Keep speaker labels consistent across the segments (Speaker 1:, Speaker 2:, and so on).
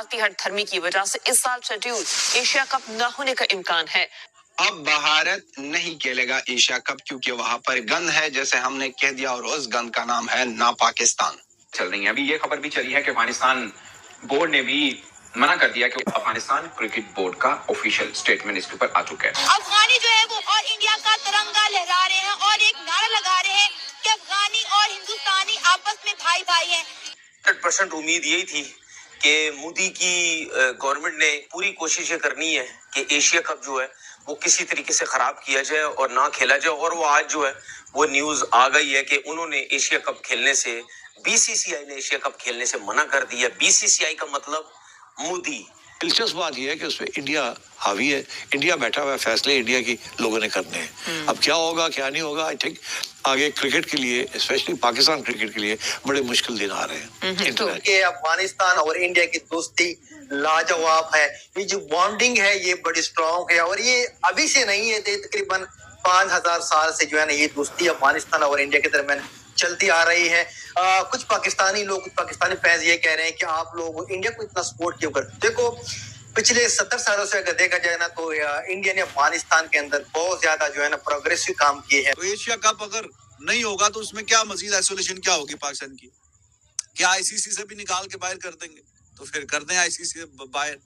Speaker 1: भारतीय हठधर्मी की वजह से इस साल शेड्यूल एशिया कप न होने का इम्कान है।
Speaker 2: अब भारत नहीं खेलेगा एशिया कप क्योंकि वहां पर गन है, जैसे हमने कह दिया, और उस गन का नाम है ना पाकिस्तान।
Speaker 3: चल रही है अभी ये खबर भी चली है कि अफगानिस्तान बोर्ड ने भी मना कर दिया कि अफगानिस्तान क्रिकेट बोर्ड का ऑफिशियल स्टेटमेंट इसके ऊपर आ चुका है।
Speaker 4: अफगानी जो है वो और इंडिया का तिरंगा लहरा रहे हैं और एक नारा लगा रहे हैं कि अफगानी और हिंदुस्तानी आपस में भाई भाई हैं।
Speaker 5: 100% उम्मीद यही थी कि मोदी की गवर्नमेंट ने पूरी कोशिश ये करनी है कि एशिया कप जो है वो किसी तरीके से खराब किया जाए और ना खेला जाए, और वो आज जो है वो न्यूज आ गई है कि उन्होंने एशिया कप खेलने से, बीसीसीआई ने एशिया कप खेलने से मना कर दिया। बीसीसीआई का मतलब मोदी।
Speaker 6: दिलचस्प बात यह है कि उसमें इंडिया हावी है, इंडिया बैठा हुआ है, फैसले इंडिया की लोगों ने करने हैं। अब क्या होगा क्या नहीं होगा, आई थिंक आगे क्रिकेट के लिए, स्पेशली पाकिस्तान क्रिकेट के लिए बड़े मुश्किल दिन आ रहे हैं।
Speaker 7: ये अफगानिस्तान और इंडिया की दोस्ती लाजवाब है, ये जो बॉन्डिंग है ये बड़ी स्ट्रॉन्ग है, और ये अभी से नहीं है, तकरीबन 5000 साल से जो है ना ये दोस्ती अफगानिस्तान और इंडिया के दरमियान चलती आ रही है। कुछ पाकिस्तानी लोग, कुछ पाकिस्तानी फैंस ये कह रहे हैं कि आप लोग इंडिया को इतना सपोर्ट क्यों करते। देखो पिछले 70 सालों से अगर देखा जाए ना तो इंडिया ने अफगानिस्तान के अंदर बहुत ज्यादा जो है ना प्रोग्रेसिव काम किए हैं।
Speaker 8: तो एशिया कप अगर नहीं होगा तो उसमें क्या मजीद आइसोलेशन क्या होगी पाकिस्तान की? क्या आईसीसी से भी निकाल के बाहर कर देंगे? तो फिर कर दें आईसीसी से बाहर।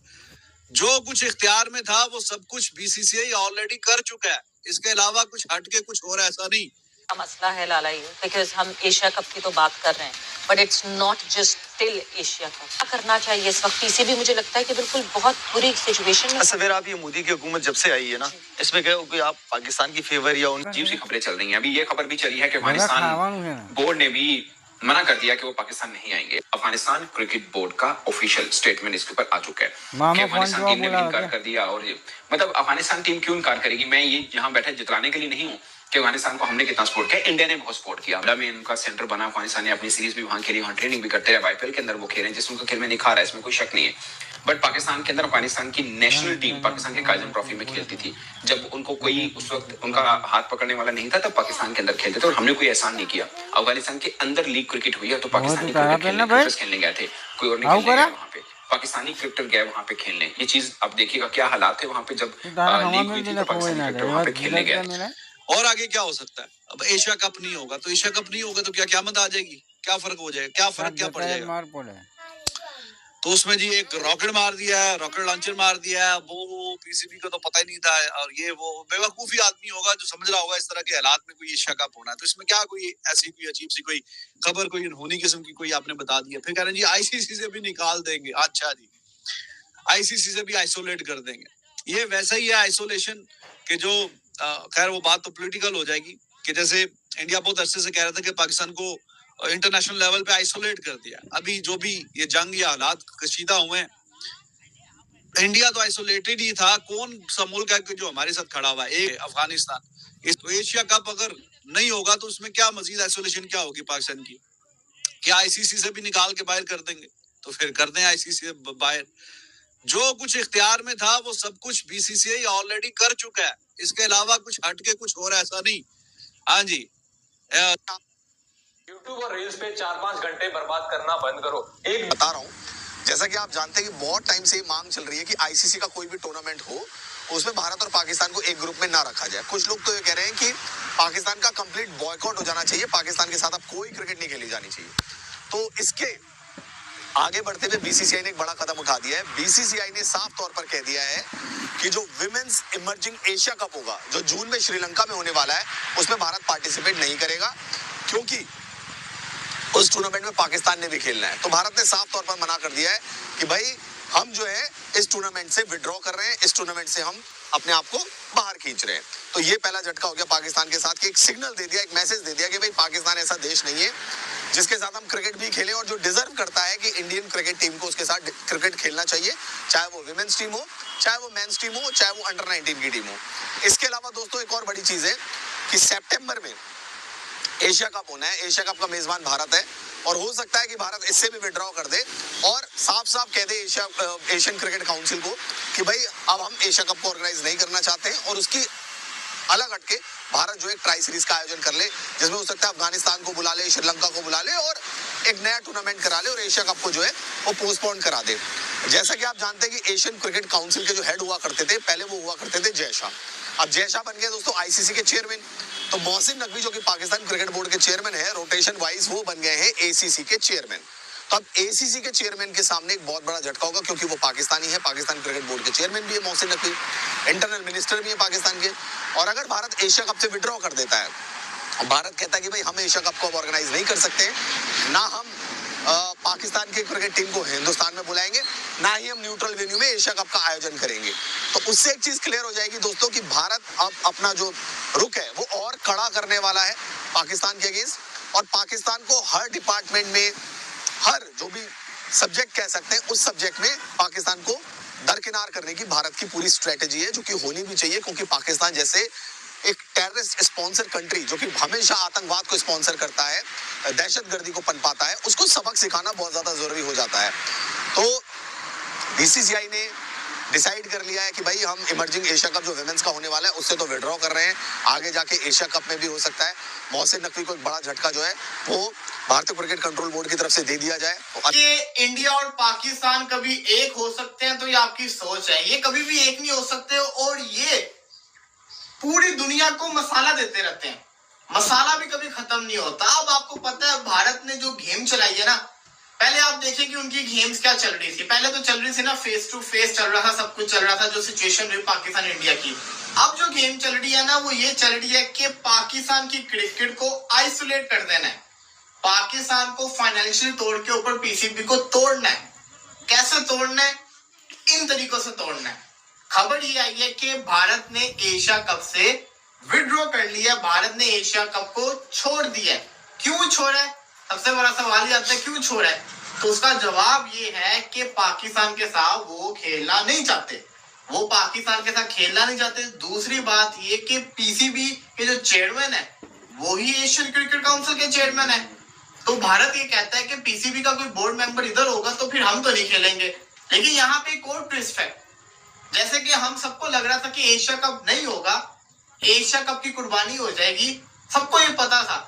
Speaker 8: जो कुछ इख्तियार में था वो सब कुछ बीसीसीआई ऑलरेडी कर चुका है, इसके अलावा कुछ हट के कुछ और ऐसा नहीं
Speaker 1: मसला है लाला, ये बिकॉज हम एशिया कप की तो बात कर रहे हैं, but it's not just still Asia cup. क्या करना चाहिए इस वक्त? पीसीबी मुझे लगता है कि बिल्कुल बहुत बुरी सिचुएशन में।
Speaker 9: सवेरा आप ये मोदी की हुकूमत जब से आई है ना, इसमें क्या कि आप पाकिस्तान की फेवर या उन
Speaker 3: अजीब सी खबरें चल रही हैं। अभी ये खबर भी चली है कि अफगानिस्तान बोर्ड ने भी मना कर दिया कि वो पाकिस्तान नहीं आएंगे। अफगानिस्तान क्रिकेट बोर्ड का ऑफिशियल स्टेटमेंट इसके ऊपर आ चुका है कि अफगानिस्तान टीम ने भी इनकार कर दिया। और मतलब अफगानिस्तान टीम क्यों इनकार करेगी? मैं ये यहाँ बैठा जितलाने के लिए नहीं हूँ कि अफगानिस्तान को हमने कितना सपोर्ट किया, इंडिया ने बहुत सपोर्ट किया। में इनका सेंटर बना, अफगानिस्तान ने अपनी सीरीज भी वहां खेली, वहां ट्रेनिंग भी करते रहे, आईपीएल के अंदर वो खेल रहे हैं, जिसमें उनका खेल में निखार है, इसमें कोई शक नहीं है। बट पाकिस्तान के अंदर अफगानिस्तान की नेशनल टीम पाकिस्तान के कायजम ट्रॉफी में खेलती थी। जब उनको कोई उस वक्त उनका हाथ पकड़ने वाला नहीं था तब पाकिस्तान के अंदर खेलते थे, और हमने कोई एहसान नहीं किया। अफगानिस्तान के अंदर लीग क्रिकेट हुई है तो पाकिस्तानी खेलने गए थे, कोई और नहीं खेलने गया वहाँ पे। पाकिस्तानी क्रिकेटर गए वहाँ पे खेलने। ये चीज आप देखिएगा क्या हालात है वहाँ पे। जब लीग हुई थी तो पाकिस्तानी क्रिकेटर वहाँ पे खेलने गए।
Speaker 8: और आगे क्या हो सकता है? अब एशिया कप नहीं होगा तो एशिया कप नहीं होगा तो क्या क़यामत आ जाएगी? क्या फर्क हो जाएगा? क्या फर्क क्या पड़ जाएगा? तो उसमें जी एक रॉकेट मार दिया है, रॉकेट लॉन्चर मार दिया है, वो पीसीबी को तो पता ही नहीं था। और ये वो बेवकूफी आदमी होगा जो समझ रहा होगा इस तरह के हालात में कोई एशिया कप होना है। तो इसमें क्या कोई ऐसी कोई अजीब सी कोई खबर, कोई अनहोनी किस्म की कोई आपने बता दिया। फिर कह रहे हैं जी आईसीसी से भी निकाल देंगे। अच्छा जी, आईसीसी से भी आइसोलेट कर देंगे। ये वैसा ही है आइसोलेशन कि जो खैर वो बात तो पॉलिटिकल हो जाएगी कि जैसे इंडिया बहुत अरसे से कह रहा था कि पाकिस्तान को इंटरनेशनल लेवल पे आइसोलेट कर दिया। अभी जो भी ये जंग या हालात कशीदा हुए हैं, इंडिया तो आइसोलेटेड ही था। कौन सा मुल्क है जो हमारे साथ खड़ा हुआ है? एक अफगानिस्तान। इस तो एशिया कप अगर नहीं होगा तो उसमें क्या मजीद आइसोलेशन क्या होगी पाकिस्तान की? क्या आईसीसी से भी निकाल के बाहर कर देंगे? तो फिर कर दें आईसीसी से बाहर। जो कुछ इख्तियार में था वो सब कुछ बीसीसीआई ऑलरेडी कर चुका है, इसके अलावा कुछ हट के कुछ और ऐसा नहीं। हाँ जी,
Speaker 10: यूट्यूब और रील्स पे 4-5 घंटे बर्बाद करना बंद करो। एक
Speaker 9: बता रहा हूँ, जैसा कि आप जानते हैं कि बहुत टाइम से मांग चल रही है कि आईसीसी का कोई भी टूर्नामेंट हो उसमें भारत और पाकिस्तान को एक ग्रुप में ना रखा जाए। कुछ लोग तो ये कह रहे हैं कि पाकिस्तान का कंप्लीट बॉयकॉट हो जाना चाहिए, पाकिस्तान के साथ अब कोई क्रिकेट नहीं खेली जानी चाहिए। तो इसके आगे बढ़ते हुए बीसीसीआई ने एक बड़ा कदम उठा दिया है। बीसीसीआई ने साफ तौर पर कह दिया है कि जो विमेंस इमर्जिंग एशिया कप होगा जो जून में श्रीलंका में होने वाला है उसमें भारत पार्टिसिपेट नहीं करेगा, क्योंकि उस टूर्नामेंट में पाकिस्तान ने भी खेलना है। तो भारत ने साफ तौर पर मना कर दिया है कि भाई हम जो है इस टूर्नामेंट से विड्रॉ कर रहे हैं, इस टूर्नामेंट से हम अपने आप को बाहर खींच रहे हैं। तो ये पहला झटका हो गया पाकिस्तान के साथ कि एक सिग्नल दे दिया, एक मैसेज दे दिया कि भाई पाकिस्तान ऐसा देश नहीं है जिसके साथ हम क्रिकेट भी खेलें, और जो डिजर्व करता है कि इंडियन क्रिकेट टीम को उसके साथ क्रिकेट खेलना चाहिए, चाहे वो विमेंस टीम हो, चाहे वो मेंस टीम हो, चाहे वो अंडर 19 की टीम हो। इसके अलावा दोस्तों एक और बड़ी चीज है कि सितंबर में एशिया कप होना है। एशिया कप का मेजबान भारत है और हो सकता है कि भारत इससे भी विड्रॉ कर दे और साफ साफ कह दे एशियन क्रिकेट काउंसिल को कि भाई अब हम एशिया कप को ऑर्गेनाइज नहीं करना चाहते हैं, और उसकी अलग हटके भारत जो एक ट्राई सीरीज का आयोजन कर ले, जिसमें हो सकता है अफगानिस्तान को बुला ले, श्रीलंका को बुला ले और एक नया टूर्नामेंट करा ले और एशिया कप को जो है वो पोस्टपोन करा दे। जैसा कि आप जानते हैं कि एशियन क्रिकेट काउंसिल के जो हेड हुआ करते थे, पहले वो हुआ करते थे जय शाह। अब जय शाह बन गए दोस्तों आईसीसी के चेयरमैन। तो मोहसिन नकवी जो कि पाकिस्तान क्रिकेट बोर्ड के चेयरमैन है, रोटेशन वाइज वो बन गए हैं एसीसी के चेयरमैन। तो अब एसीसी के चेयरमैन के सामने एक बहुत बड़ा झटका होगा, क्योंकि वो पाकिस्तानी है, पाकिस्तान क्रिकेट बोर्ड के चेयरमैन भी है मोहसिन नकवी, इंटरनल मिनिस्टर भी है पाकिस्तान के। और अगर भारत एशिया कप से विड्रॉ कर देता है, भारत कहता है कि भाई हम एशिया कप को अब ऑर्गेनाइज नहीं कर सकते, ना हम पाकिस्तान की क्रिकेट टीम को हिंदुस्तान में बुलाएंगे, ना ही हम न्यूट्रल वेन्यू में एशिया कप का आयोजन करेंगे, तो उससे एक चीज क्लियर हो जाएगी दोस्तों कि भारत अब अपना जो रुख है वो और कड़ा करने वाला है पाकिस्तान के अगेंस्ट। और पाकिस्तान को हर डिपार्टमेंट में, हर जो भी सब्जेक्ट कह सकते हैं, उस सब्जेक्ट में पाकिस्तान को दरकिनार करने की भारत की पूरी स्ट्रेटेजी है, जो कि होनी भी चाहिए, क्योंकि पाकिस्तान जैसे एक टेररिस्ट स्पॉन्सर कंट्री जो कि हमेशा आतंकवाद को स्पॉन्सर करता है, दहशतगर्दी को पनपाता है, उसको सबक सिखाना बहुत ज्यादा जरूरी हो जाता है। तो बीसीसीआई ने डिसाइड कर लिया है कि भाई हम इमर्जिंग एशिया कप जो विमेंस का होने वाला है उससे तो विड्रॉ कर रहे हैं, आगे जाके एशिया कप में भी हो सकता है मोहसिन नकवी को एक बड़ा झटका जो है वो भारतीय क्रिकेट कंट्रोल बोर्ड की तरफ से दे दिया जाए।
Speaker 11: ये इंडिया और पाकिस्तान कभी एक हो सकते हैं तो ये आपकी सोच है, ये कभी भी एक नहीं हो सकते, और ये पूरी दुनिया को मसाला देते रहते हैं, मसाला भी कभी खत्म नहीं होता। अब आपको पता है भारत ने जो गेम चलाई है ना, पहले आप देखें कि उनकी गेम्स क्या चल रही थी। पहले तो चल रही थी ना फेस टू फेस चल रहा था, सब कुछ चल रहा था, जो सिचुएशन रही पाकिस्तान इंडिया की। अब जो गेम चल रही है ना वो ये चल रही है कि पाकिस्तान की क्रिकेट को आइसोलेट कर देना है, पाकिस्तान को फाइनेंशियल तोड़ के ऊपर पीसीबी को तोड़ना है। कैसे तोड़ना है? इन तरीकों से तोड़ना है। खबर ये आई है कि भारत ने एशिया कप से विड्रॉ कर लिया, भारत ने एशिया कप को छोड़ दिया। क्यों छोड़ा है? सबसे बड़ा सवाल ये आता है क्यों छोड़ा है, तो उसका जवाब ये है कि पाकिस्तान के साथ वो खेलना नहीं चाहते, वो पाकिस्तान के साथ खेलना नहीं चाहते। दूसरी बात ये कि पीसीबी के जो चेयरमैन है वो ही एशियन क्रिकेट काउंसिल के चेयरमैन है। तो भारत ये कहता है कि पीसीबी का कोई बोर्ड मेंबर इधर होगा तो फिर हम तो नहीं खेलेंगे। लेकिन यहाँ पे एक और ट्विस्ट है, जैसे कि हम सबको लग रहा था कि एशिया कप नहीं होगा, एशिया कप की कुर्बानी हो जाएगी, सबको ये पता था।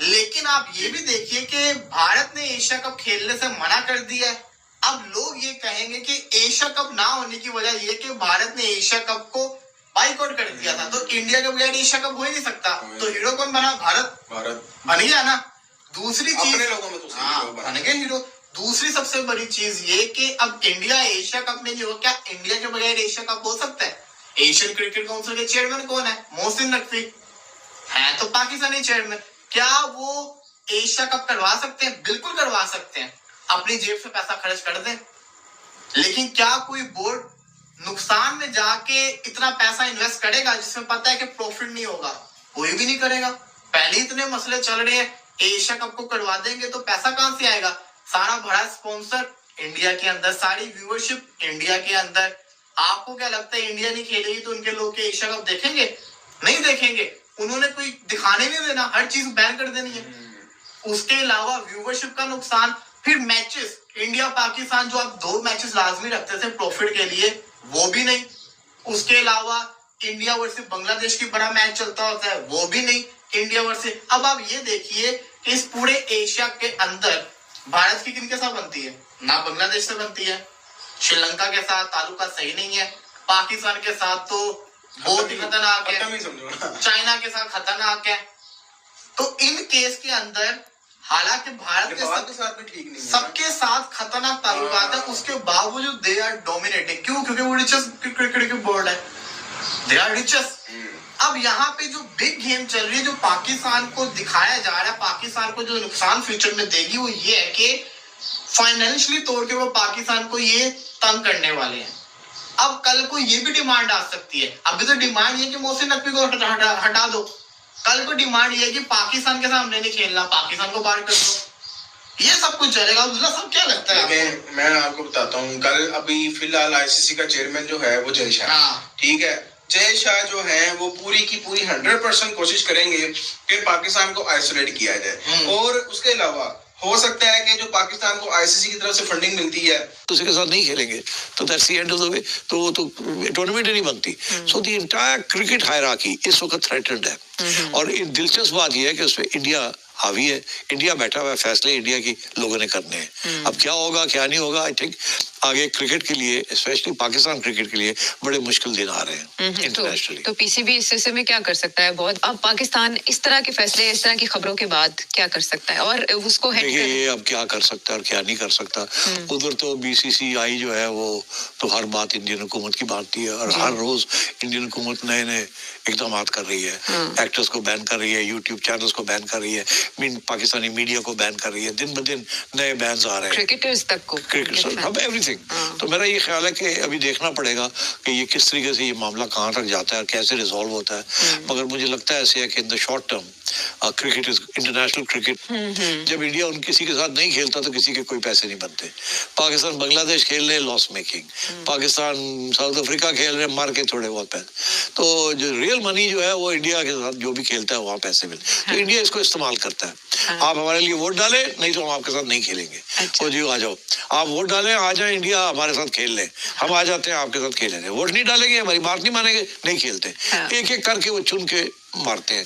Speaker 11: लेकिन आप ये भी देखिए कि भारत ने एशिया कप खेलने से मना कर दिया है। अब लोग ये कहेंगे कि एशिया कप ना होने की वजह ये कि भारत ने एशिया कप को बाइकआउट कर दिया था, तो इंडिया के बगैर एशिया कप हो ही नहीं सकता। तो हीरो कौन बना? भारत बन गया ना। दूसरी चीज बन गए हीरो। दूसरी सबसे बड़ी चीज ये कि अब इंडिया एशिया कप में नहीं हो, क्या इंडिया के बगैर एशिया कप हो सकता है? एशियन क्रिकेट काउंसिल के चेयरमैन कौन है? मोहसिन नकवी है, तो पाकिस्तानी चेयरमैन। क्या वो एशिया कप करवा सकते हैं? बिल्कुल करवा सकते हैं, अपनी जेब से पैसा खर्च कर दें। लेकिन क्या कोई बोर्ड नुकसान में जाके इतना पैसा इन्वेस्ट करेगा जिसमें पता है कि प्रॉफिट नहीं होगा? कोई भी नहीं करेगा। पहले इतने मसले चल रहे हैं, एशिया कप को करवा देंगे तो पैसा कहां से आएगा? सारा बड़ा स्पॉन्सर इंडिया के अंदर, सारी व्यूअरशिप इंडिया के अंदर। आपको क्या लगता है इंडिया नहीं खेलेगी तो उनके लोग के एशिया कप देखेंगे? नहीं देखेंगे। उन्होंने कोई दिखाने नहीं देना, हर चीज बैन कर देनी है। उसके अलावा व्यूअरशिप का नुकसान, फिर मैचेस, इंडिया पाकिस्तान जो आप 2 मैचेस लाजमी रखते थे प्रॉफिट के लिए, वो भी नहीं। उसके अलावा इंडिया वर्सेस बांग्लादेश की बड़ा मैच चलता होता है, वो भी नहीं। इंडिया वर्सेस, अब आप ये देखिए कि इस पूरे एशिया के अंदर भारत की किनके साथ बनती है? ना बांग्लादेश से बनती है, श्रीलंका के साथ ताल्लुका सही नहीं है, पाकिस्तान के साथ तो बहुत ही खतरनाक है, चाइना के साथ खतरनाक है। तो इन केस के अंदर हालांकि भारत के साथ भी ठीक नहीं है, सबके साथ खतरनाक ताल्लुकात है, उसके बावजूद दे आर डोमिनेटिंग। क्यों? क्योंकि वो रिचेस्ट क्रिकेट बोर्ड है, दे आर रिचेस्ट। अब यहाँ पे जो बिग गेम चल रही है, जो पाकिस्तान को दिखाया जा रहा है, पाकिस्तान को जो नुकसान फ्यूचर में देगी वो ये है कि फाइनेंशियली तौर के वो पाकिस्तान को ये तंग करने वाले हैं। अब कल को ये भी डिमांड आ सकती है। अभी तो डिमांड ये कि मोहसिन नकवी को हटा दो, कल को डिमांड ये है कि पाकिस्तान के सामने नहीं खेलना, पाकिस्तान को बाहर कर दो। ये सब कुछ चलेगा। सब क्या लगता है?
Speaker 12: मैं आपको बताता हूँ, कल अभी फिलहाल आईसीसी का चेयरमैन जो है वो जय शाह, ठीक है, जय शाह जो है वो पूरी की पूरी 100% कोशिश करेंगे कि पाकिस्तान को आइसोलेट किया जाए। और उसके अलावा हो सकता है कि जो पाकिस्तान को आईसीसी की तरफ से फंडिंग मिलती है
Speaker 6: दूसरे के साथ नहीं खेलेंगे तो that's the end of the way, तो वो तो टूर्नामेंट ही नहीं बनती। So the entire cricket hierarchy इस वक्त थ्रेटेंड है। और दिलचस्प बात यह है कि उसमें इंडिया हावी है, इंडिया बैठा हुआ है, फैसले इंडिया की लोगों ने करने हैं। अब क्या होगा क्या नहीं होगा, आई थिंक आगे क्रिकेट के लिए, स्पेशली पाकिस्तान क्रिकेट के लिए बड़े मुश्किल दिन आ रहे हैं इंटरनेशनली।
Speaker 13: तो पीसीबी इस सिलसिले में क्या कर सकता है? बहुत अब पाकिस्तान इस तरह के फैसले, इस तरह की खबरों के बाद क्या कर सकता है और उसको
Speaker 6: देखिए ये अब क्या कर सकता है और क्या नहीं कर सकता। उधर तो बीसीसीआई जो है वो तो हर बात इंडियन हुकूमत की बांटती है और हर रोज इंडियन हुकूमत नए नए इकदाम कर रही है। एक्टर्स को बैन कर रही है, यूट्यूब चैनल्स को बैन कर रही है, पाकिस्तानी मीडिया को बैन कर रही है, दिन ब दिन नए बैन्स आ रहे हैं,
Speaker 13: क्रिकेटर्स तक को,
Speaker 6: अब एवरीथिंग। तो मेरा ये ख्याल है कि अभी देखना पड़ेगा कि ये किस तरीके से ये मामला कहाँ तक जाता है और कैसे रिजॉल्व होता है। मगर मुझे लगता है ऐसे है कि in the short term cricket is international cricket. जब इंडिया उन किसी के साथ नहीं खेलता तो किसी के कोई पैसे नहीं बनते। पाकिस्तान बांग्लादेश खेल रहे loss making, Pakistan south Africa खेल रहे मार के थोड़े बहुत पैसे। तो जो रियल मनी जो है वो इंडिया के साथ जो भी खेलता है वहाँ पैसे मिलते। तो इंडिया इसको इस्तेमाल करता है। आप हमारे लिए वोट डालें, नहीं तो हम आपके साथ नहीं खेलेंगे। तो जी आ जाओ, आप वोट डालें, आ जाए इंडिया हमारे साथ खेल लें, हम आ जाते हैं आपके साथ खेलेंगे। वोट नहीं डालेंगे, हमारी बात नहीं मानेंगे, नहीं खेलते। एक एक करके वो चुन के मारते हैं।